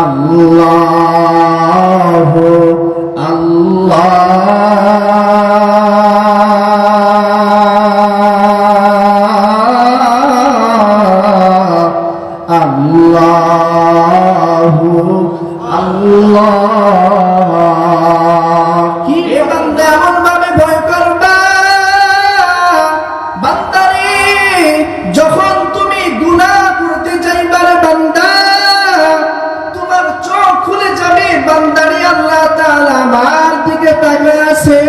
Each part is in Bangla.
আল্লাহু আল্লাহ আল্লাহু আল্লাহ। কি বান্দা এমন ভাবে ভয় করবা, বান্দারে যখন তুমি গুনাহ করতে যাইবা রে বান্দা, তোমার চোখ খুলে যাবে, বান্দারে আল্লাহ তাআলা আমার দিকে তাকিয়ে আছে,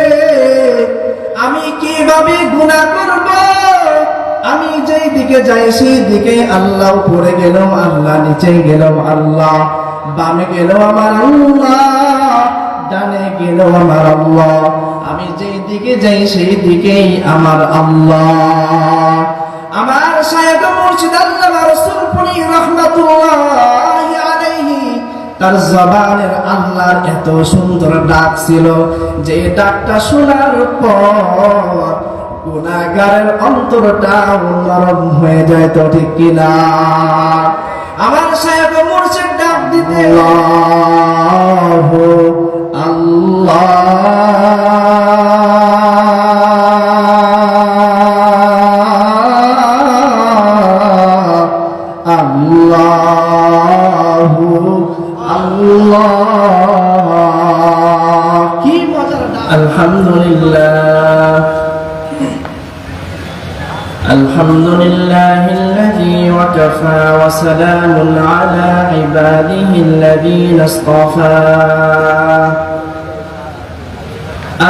আমি কিভাবে গুনাহ করব, আমি যেই দিকে যাই সেই দিকে আল্লাহ উপরে গেল, আল্লাহ নিচে গেল, আল্লাহ বামে গেল আমার আল্লাহ, ডানে গেল আমার আল্লাহ, আমি যেই দিকে যাই সেই দিকেই আমার আল্লাহ। আমার শায়খ মুর্শিদ আল্লামা রাসূলপুরী রাহমাতুল্লাহি আলাইহি, তার জবানের আল্লাহর এত সুন্দর ডাক ছিল যে ডাকটা শোনার পর গুনাহগারের অন্তরটা নরম হয়ে যায়, তো ঠিক কিনা? আমার শায়খ মুর্শিদ ডাক দিতে আল্লাহু আল্লাহ আল্লাহু আল্লাহ। কি মজার ডাক! আলহামদুলিল্লাহ الحمد لله الذي وكفى وسلام على عباده الذين اصطفى.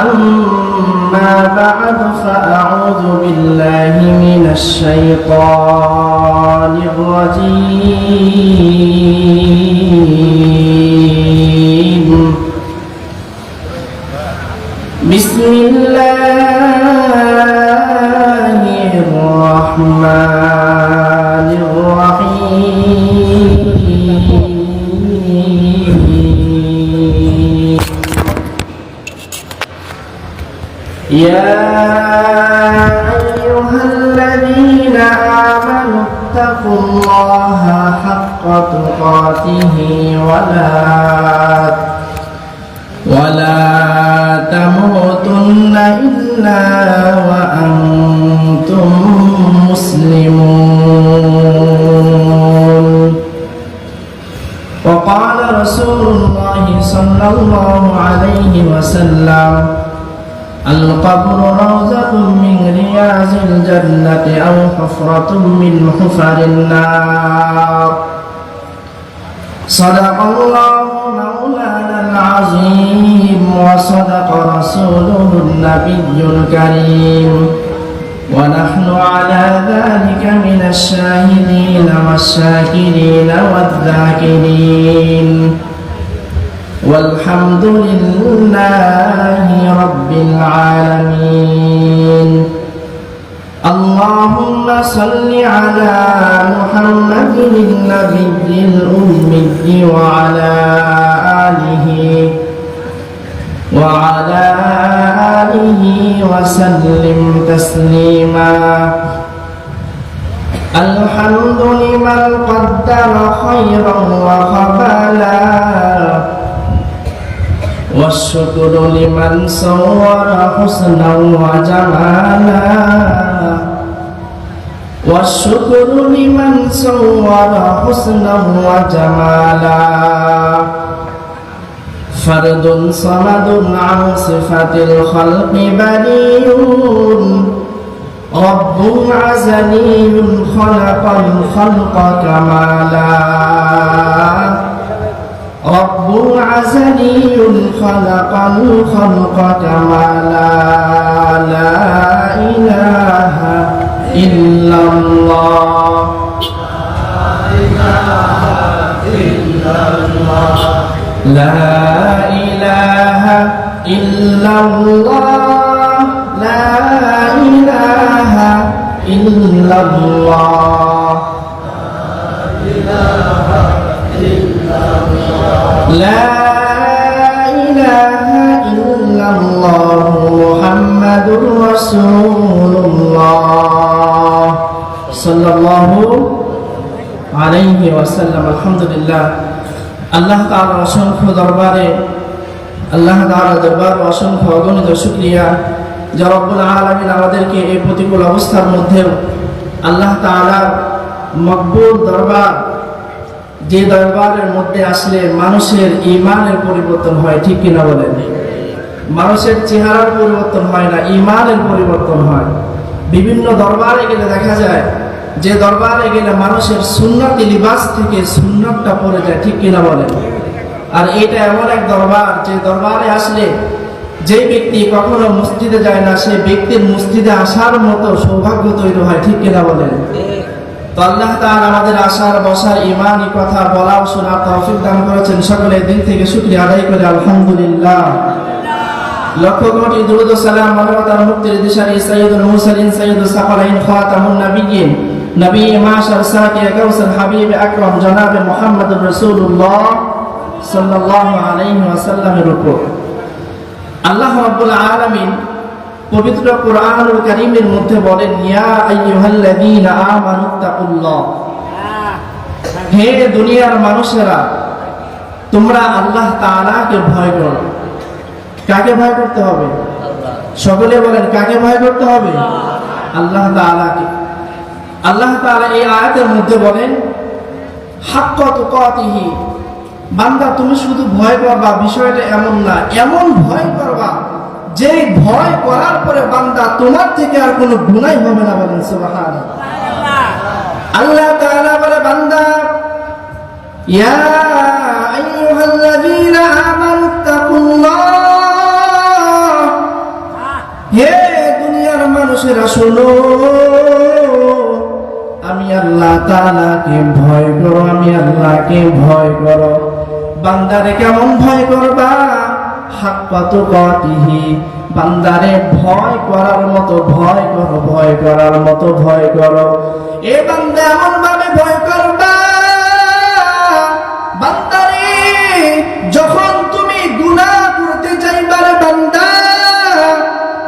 أما بعد فأعوذ بالله من الشيطان الرجيم. بسم الله الرحمن الرحيم. يا أيها الذين آمنوا اتقوا الله حق تقاته ولا تموتن إلا وأنتم مسلمون. وقال رسول الله صلى الله عليه وسلم: القبر روضة من رياض الجنة أو حفرة من حفر النار. صدق الله مولانا العظيم وصدق رسوله النبي الكريم، ونحن على ذلك من الشاهدين والشاكرين والذاكرين، والحمد لله رب العالمين. اللهم صل على محمد النبي الأمي وعلى آله وسلم تسليما. الحمد لمن قدر خيرا وخبالا، والشكر لمن صور حسنا وجمالا، والشكر لمن صور حسنا وجمالا. فرد صمد عن صفة الخلق بريء، رب عزلي خلق الخلق كمالا، رب عزلي خلق الخلق كمالا. لا إله إلا الله، لا إله إلا الله، لا إله إلا الله، لا إله إلا الله محمد رسول الله صلى الله عليه وسلم. الحمد لله. আল্লাহ তাআলার অসংখ্য দরবারে অসংখ্য অগণিত শুকরিয়া যে রব্বুল আলামিন আমাদেরকে এই প্রতিকূল অবস্থার মধ্যেও আল্লাহ তাআলার মকবুল দরবার, যে দরবারের মধ্যে আসলে মানুষের ঈমানের পরিবর্তন হয়, ঠিক কিনা বলেন? মানুষের চেহারার পরিবর্তন হয় না, ঈমানের পরিবর্তন হয়। বিভিন্ন দরবারে গেলে দেখা যায় যে দরবারে গেলে মানুষের সুন্নতি লিবাস থেকে সুন্নতটা পড়ে যায়, ঠিক কিনা বলেন? আর এটা এমন এক দরবার যে দরবারে আসলে যে ব্যক্তি কখনো মসজিদে যায় না, সেই ব্যক্তির মসজিদে আসার মতো সৌভাগ্য তৈরি হয়, ঠিক কিনা বলেন? তো আল্লাহ তাআলা আমাদের আসার বসার ঈমানি কথা বলা ও শোনার তৌফিক দান করেছেন। সকলে দিল থেকে শুকরিয়া আদায় করে আলহামদুলিল্লাহ। লক্ষ কোটি দুরূদ ও সালাম মানবতার মুক্তির দিশারি সাইয়্যিদুল মুরসালিন সাইয়্যিদুস সাকালাইন খাতামুন নাবিয়্যিন নবী মাশার সাকিয়া কাউসার হাবিব আকরাম জনাবে মুহাম্মদুর রাসূলুল্লাহ সাল্লাল্লাহু আলাইহি ওয়াসাল্লামের উপর আল্লাহ রাব্বুল আলামিন পবিত্র কোরআনুল কারীমের মধ্যে বলেন, ইয়া আইয়ুহাল্লাযীনা আমানুত্তাকুল্লাহ, হে দুনিয়ার মানুষেরা তোমরা আল্লাহ তাআলাকে ভয় করো। কাকে ভয় করতে হবে? সকলে বলেন, কাকে ভয় করতে হবে? আল্লাহ তাআলাকে। আল্লাহ তাআলা এই আয়াতের মধ্যে বলেন, হাক্কা তুকাতিহি, বান্দা তুমি শুধু ভয় করবা বিষয়টা এমন না, এমন ভয় করবা যে ভয় করার পরে বান্দা তোমার থেকে আর কোনো গুনাহ হবে না। বলেন সুবহানাল্লাহ। আল্লাহ তাআলা বলে, বান্দা ইয়া আইয়ুহাল্লাযীনা আমানুত্তাকুল্লাহ, হে দুনিয়ার মানুষেরা শোনো, আমি আল্লাহ তাআলাকে ভয় করো, আমি আল্লাহকে ভয় করো। বান্দারে কেমন ভয় করবা? হাক্কা তুকাতিহি, বান্দারে ভয় করার মতো ভয় করো, ভয় করার মতো ভয় করো। এ বান্দা এমন ভাবে ভয় করবা, বান্দারে যখন তুমি গুনাহ করতে যাইবা রে বান্দা,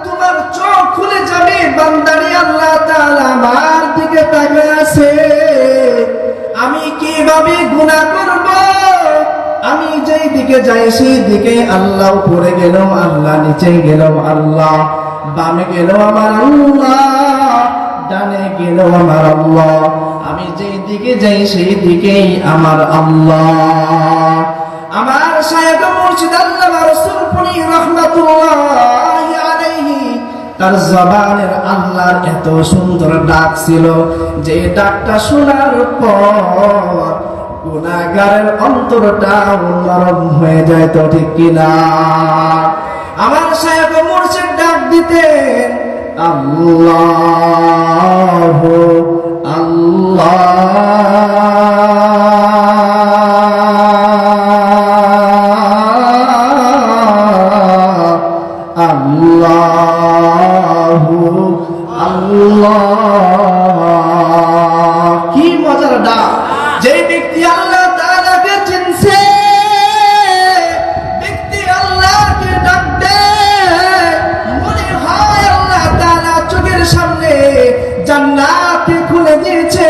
তোমার চোখ খুলে যাবে, বান্দারে আল্লাহ তাআলা আমার দিকে তাকিয়ে আছে, আমি কিভাবে গুনাহ করব? আমি যেই দিকে যাই সেই দিকে আল্লাহ উপরে গেলাম, আল্লাহ নিচে গেলাম, আল্লাহ বামে গেলাম আমার আল্লাহ, ডানে গেলাম আমার আল্লাহ, আমি যেই দিকে যাই সেই দিকেই আমার আল্লাহ। আমার শায়খ মুর্শিদ আল্লামা রাসূলপুরী রাহমাতুল্লাহি আলাইহি, তার জবানের আল্লাহর এত সুন্দর ডাক ছিল যে ডাকটা শোনার পর গুনাহগারের অন্তরটা নরম হয়ে যায়, তো ঠিক কিনা? আমার শায়খ মুর্শিদ ডাক দিতেন, আল্লাহ আল্লাহ আল্লাহু আল্লাহ। কি মজার ডাক! যে ব্যক্তি আল্লাহ তাআলাকে চিনছে, ব্যক্তি আল্লাহকে ডাক দেয়, মনে হয় আল্লাহ তাআলা চোখের সামনে জান্নাত খুলে দিয়েছে,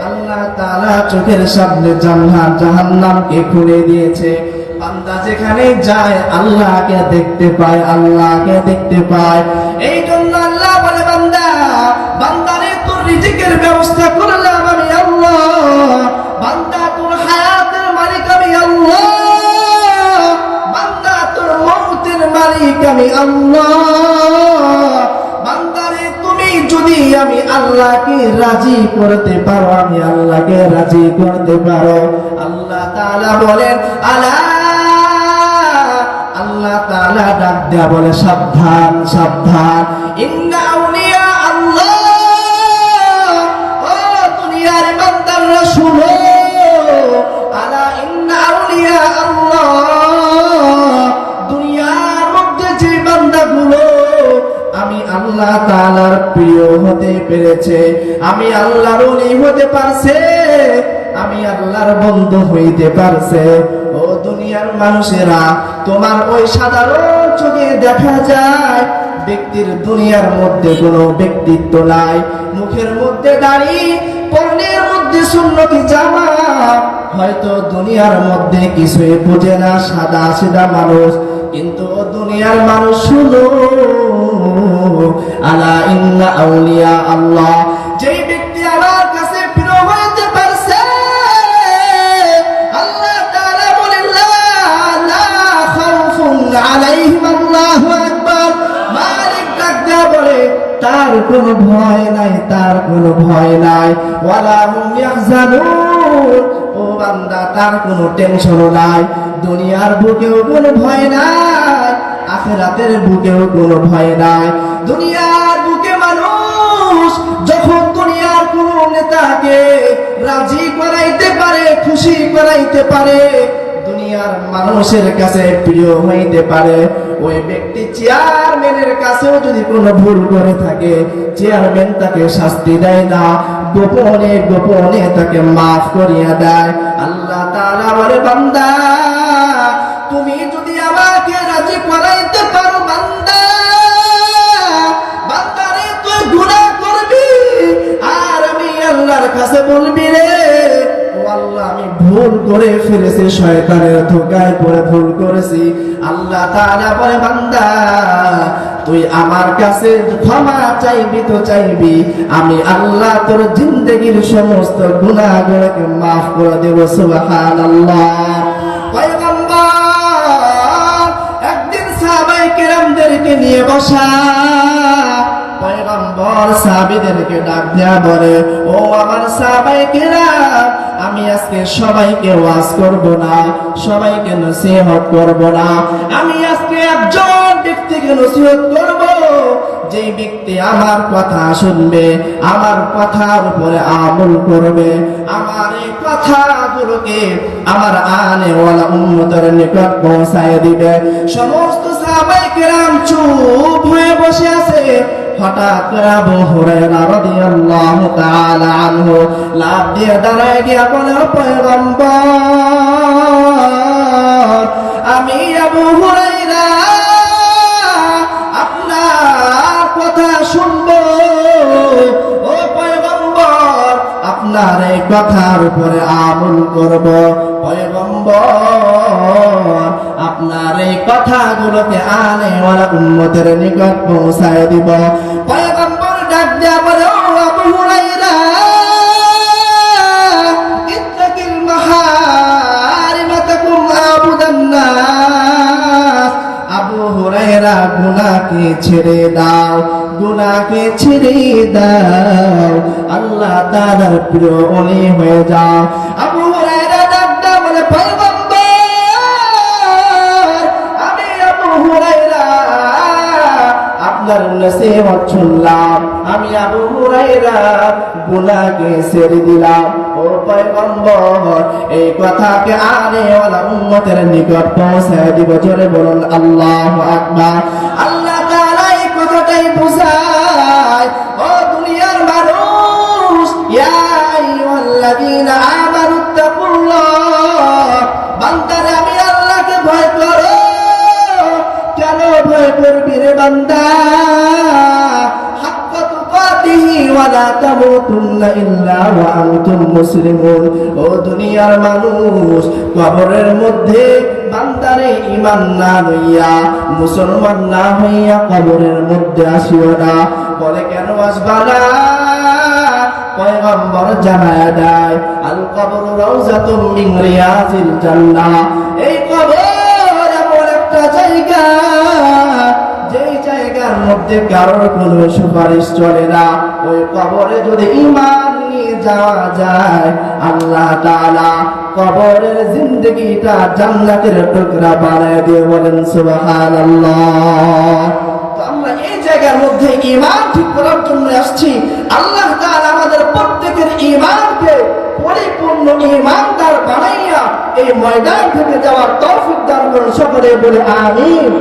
আল্লাহ তাআলা চোখের সামনে জান্নাত জাহান্নামকে খুলে দিয়েছে। বান্দা যেখানে যায় আল্লাহকে দেখতে পায়, আল্লাহকে দেখতে পায়। এই জন্য আল্লাহ বলে, বান্দা বান্দারে তোর রিজিকের ব্যবস্থা করলাম আমি আল্লাহ, বান্দা তোর হায়াতের মালিক আমি আল্লাহ, বান্দা তোর মওতের মালিক আমি আল্লাহ। বান্দারে তুমি যদি আমি আল্লাহকে রাজি করতে পারো, আমি আল্লাহকে রাজি করতে পারো, আল্লাহ তাআলা বলেন, আল্লাহ তাআলা ডাক দেয়া বলে, সাবধান সাবধান, ইন্না আউলিয়া আল্লাহ, ও দুনিয়ার বান্দারা শুনো, আলা ইন্না আউলিয়া আল্লাহ, দুনিয়ার মধ্যে যে বান্দাগুলো আমি আল্লাহ তাআলার প্রিয় হতে পেরেছে, আমি আল্লাহর ওলি হতে পারছে, আমি আল্লাহর বন্ধু হইতে পারছে, ও দুনিয়ার মানুষেরা তোমার ওই সাধারণ চোখে দেখা যায় ব্যক্তির দুনিয়ার মধ্যে কোনো ব্যক্তিত্ব নাই, মুখের মধ্যে দাড়ি, পরনের মধ্যে মধ্যে সুন্নতি জামা, হয়তো দুনিয়ার মধ্যে কিছুই বোঝে না, সাদা সিধা মানুষ, কিন্তু দুনিয়ার মানুষ শুনো, আলা ইন্না আউলিয়া আল্লাহ, যেই ব্যক্তি আমার কাছে প্রিয় হইতে পারছে, আল্লাহ তাআলা বলেন লা খাউফুন আলাইহিম, আল্লাহু আকবার। মালিক ডাক দেয়া বলে তার কোনো ভয় নাই, তার কোনো ভয় নাই, ওয়ালা হুম ইয়াহজানুন, ও বান্দা তার কোনো টেনশন নাই, দুনিয়ার বুকেও কোনো ভয় নাই, আখিরাতের বুকেও কোনো ভয় নাই। দুনিয়ার বুকে মানুষ যখন দুনিয়ার কোন নেতাকে রাজি করাইতে পারে, খুশি করাইতে পারে, দুনিয়ার মানুষের কাছে প্রিয় হইতে পারে, ওই ব্যক্তি চেয়ারম্যানের কাছেও যদি কোনো ভুল করে থাকে, চেয়ারম্যান তাকে শাস্তি দেয় না, গোপনে গোপনে তাকে মাফ করিয়া দেয়। আল্লাহ তাআলা বলে বান্দা তুমি যদি আমাকে রাজি করাইতে পারো, বান্দা বান্দারে তুই গুনাহ করবি, আর আমি আল্লাহর কাছে বলবি রে ও আল্লাহ আমি ভুল করে ফেলেছি, শয়তানের ধোঁকায় পড়ে ভুল করেছি। আল্লাহ তাআলা বলে বান্দা তুই আমার কাছে ক্ষমা চাইবি তো চাইবি, আমি আল্লাহ তোর জিন্দেগীর সমস্ত গুনাহগুলোকে মাফ করে দেব। সুবহানাল্লাহ। পয়গম্বর একদিন সাহাবায়ে কেরামদেরকে নিয়ে বসা, পয়গম্বর সাহাবীদেরকে ডাক দেয়া বলে ও আমার সাহাবায়ে কেরাম, আমি আজকে সবাইকে ওয়াজ করব না, সবাইকে নসিহত করব না, আমি আজকে একজন ব্যক্তিকে নসিহত করব, যে ব্যক্তি আমার কথা শুনবে, আমার কথার উপরে আমল করবে, আমার এই কথাগুলোকে আমার আনেওয়ালা উম্মতের নিকট পৌঁছায় দিবে। সমস্ত সাহাবায়ে কেরাম চুপ হয়ে বসে আছে। হঠাৎ করে আবু হুরায়রা রাদিয়াল্লাহু তাআলা আনহু লাফ দিয়ে দাঁড়ায় গিয়া বলে পয়গম্বর আমি আবু হুরায়রা আপনার কথা শুনবো, ও পয়গম্বর আপনার এই কথার উপরে আমল করব, পয়গম্বর আপনার এই কথাগুলোকে আনেওয়ালা উম্মতের নিকট পৌঁছায় দিব। পয়গম্বর ডাক দেয়া বলে ও আবু হুরায়রা ইত্তাকিল মাহারিমা তাকুম আবুদান নাস, আবু হুরায়রা গুনাহকে ছেড়ে দাও, গুনাহকে ছেড়ে দাও, আল্লাহ তাআলার প্রিয় ওলি হয়ে যাও। আবু হুরায়রা ডাক দেয়া বলে পয়গম্বর আমি আবু হুরায়রা আপনার নসিহত শুনলাম, আমি আবু হুরায়রা গুনাহকে ছেড়ে দিলাম। ও পয়গম্বর এই কথাকে আনেওয়ালা উম্মতের নিকট পৌঁছায় দিব। জোরে বলুন আল্লাহু আকবার। আল্লাহ তাআলা এই কথাটাই বুঝায় ও দুনিয়ার মানুষ, ইয়া আইয়ুহাল্লাযীনা আমানুত্তাকুল্লাহ, বান্দারে আমি আল্লাহকে ভয় করো। কেন ভয় করবি রে বান্দা? হাক্কা তুকাতিহি ওয়া লা তামুতুন্না ইল্লা ওয়া আনতুম মুসলিমুন। ও দুনিয়ার মানুষ, কবরের মধ্যে বান্দারে ঈমান না লইয়া, মুসলমান না হইয়া কবরের মধ্যে আসিও না। বলে কেন আসবা না? পয়গম্বর জানায়া দেয় আল কবরু রাউযাতুম মিন রিয়াজিল জান্নাহ, এই কবর এমন একটা জায়গা যেই জায়গার মধ্যে কারোর কোনো সুপারিশ চলে না। ওই কবরে যদি ঈমান নিয়ে যাওয়া যায়, আল্লাহ তাআলা কবরের জিন্দেগিটা জান্নাতের টুকরা বানায় দিয়ে। বলেন সুবহানাল্লাহ। তো আমরা এই জায়গার মধ্যে ঈমান ঠিক করার জন্য আসছি। আল্লাহ তাআলা আমাদের প্রত্যেকের ঈমানকে পরিপূর্ণ ঈমানদার বানাইয়া এই ময়দান থেকে যাওয়ার তৌফিক দান করুন। সকলে বলে আমিন।